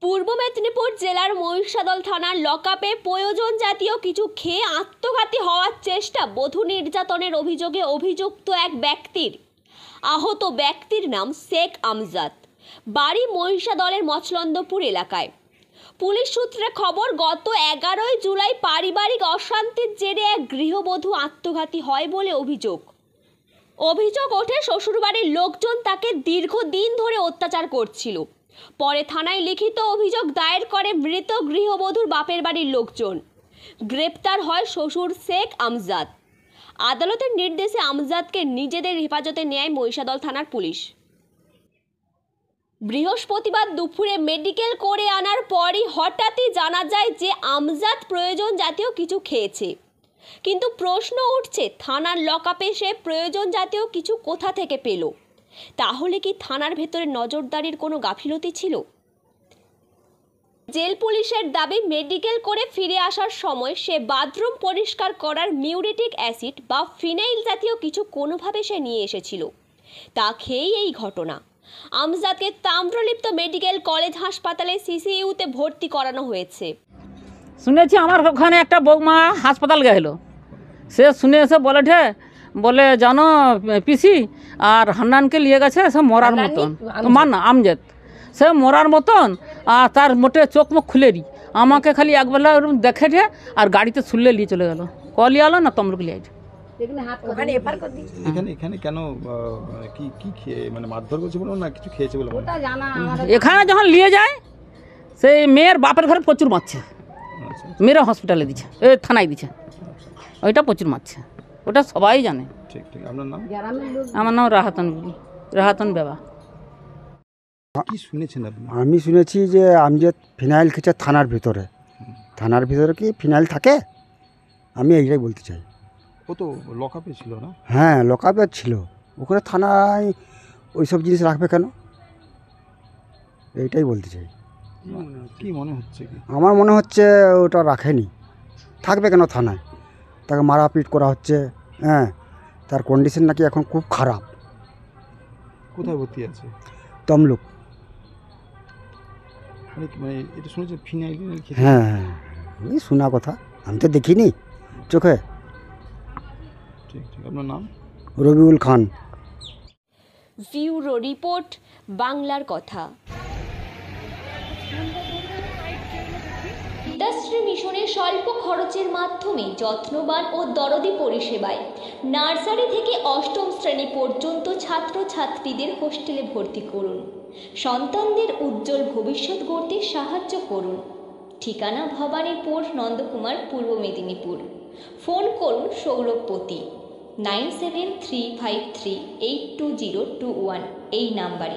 পূর্ব মেদিনীপুর জেলার মহিষাদল থানার লকআপে প্রয়োজন জাতীয় কিছু খেয়ে আত্মঘাতী হওয়ার চেষ্টা, বধূ নির্যাতনের অভিযোগে অভিযুক্ত এক ব্যক্তির। আহত ব্যক্তির নাম শেখ আমজাদ, বাড়ি মহিষাদলের মচলন্দপুর এলাকায়। পুলিশ সূত্রে খবর, গত 11 জুলাই পারিবারিক অশান্তির জেরে এক গৃহবধূ আত্মঘাতী হয় বলে অভিযোগ ওঠে শ্বশুরবাড়ির লোকজন তাকে দীর্ঘদিন ধরে অত্যাচার করছিল। পরে থানায় লিখিত অভিযোগ দায়ের করে মৃত গৃহবধূর বাপের বাড়ির লোকজন। গ্রেপ্তার হয় শ্বশুর শেখ আমজাদ। আদালতের নির্দেশে আমজাদকে নিজেদের হেফাজতে নেয় মহিষাদল থানার পুলিশ। বৃহস্পতিবার দুপুরে মেডিকেল করে আনার পরই হঠাৎই জানা যায় যে আমজাদ প্রয়োজন জাতীয় কিছু খেয়েছে। কিন্তু প্রশ্ন উঠছে, থানার লকআপে সে প্রয়োজন জাতীয় কিছু কোথা থেকে পেল? তাহলে কি থানার ভেতরে নজরদারির কোনো গাফিলতি ছিল? জেল পুলিশের দাবি, মেডিকেল করে ফিরে আসার সময় সে বাথরুম পরিষ্কার করার মিউরেটিক অ্যাসিড বা ফিনাইল জাতীয় কিছু কোনোভাবে সে নিয়ে এসেছিল। তা খেয়েই এই ঘটনা। আমজাদকে তাম্রলিপ্ত মেডিকেল কলেজ হাসপাতালে সিসিইউতে ভর্তি করানো হয়েছে। শুনেছি আমার ওখানে একটা বৌমা হাসপাতাল গেল, সে শুনে এসে বলে জানো পিসি আর হান্নানকে নিয়ে গেছে, সে মরার মতন। তোমার না আমজাদ, সে মরার মতন, আর তার মোটে চোখ মুখ খুলেনি। আমাকে খালি একবেলা দেখে আর গাড়িতে শুনলে নিয়ে চলে গেল। কলি আলো না তমলুক লিয়ে এখানে কেন কি খেয়ে মানে মারধর করছে বলো না কিছু খেয়েছে বলে? এখানে যখন নিয়ে যায় সেই মেয়ের বাপের ঘরে প্রচুর মারছে, মেয়েরা হসপিটালে দিচ্ছে, থানায় দিচ্ছে, ওইটা প্রচুর মারছে, ওটা সবাই জানে। ঠিক ঠিক। আপনার নাম? আমার নাম রাহাতন বেবা। কি শুনেছেন আপনি? আমি শুনেছি যে আমজাদ ফিনাইল খেয়েছে থানার ভিতরে কি ফিনাইল থাকে? আমি এইটাই বলতে চাই। ও তো লকআপে ছিল না? হ্যাঁ, লকআপে ছিল। ওখানে থানায় ওইসব জিনিস রাখবে কেন? এইটাই বলতে চাই। কি মনে হচ্ছে? কি আমার মনে হচ্ছে ওটা রাখেনি। থাকবে কেন থানায়? তাকে মারাপিট করা হচ্ছে। হ্যাঁ, তার কন্ডিশন নাকি এখন খুব খারাপ। কোথায় ভর্তি আছে? তমলুক। মানে এটা শুনেছেন ফিনাইল? হ্যাঁ, এই শোনা কথা, আমি তো দেখিনি চোখে। ঠিক ঠিক। আপনার নাম? রবিউল খান। ব্যুরো রিপোর্ট, বাংলার কথা। বিদ্যাশ্রী মিশনের স্বল্প খরচের মাধ্যমে যত্নবান ও দরদি পরিষেবায় নার্সারি থেকে অষ্টম শ্রেণী পর্যন্ত ছাত্রছাত্রীদের হোস্টেলে ভর্তি করুন। সন্তানদের উজ্জ্বল ভবিষ্যৎ গড়তে সাহায্য করুন। ঠিকানা ভবানীপুর, নন্দকুমার, পূর্ব মেদিনীপুর। ফোন করুন সৌরভপতি 9735382021 এই নাম্বারে।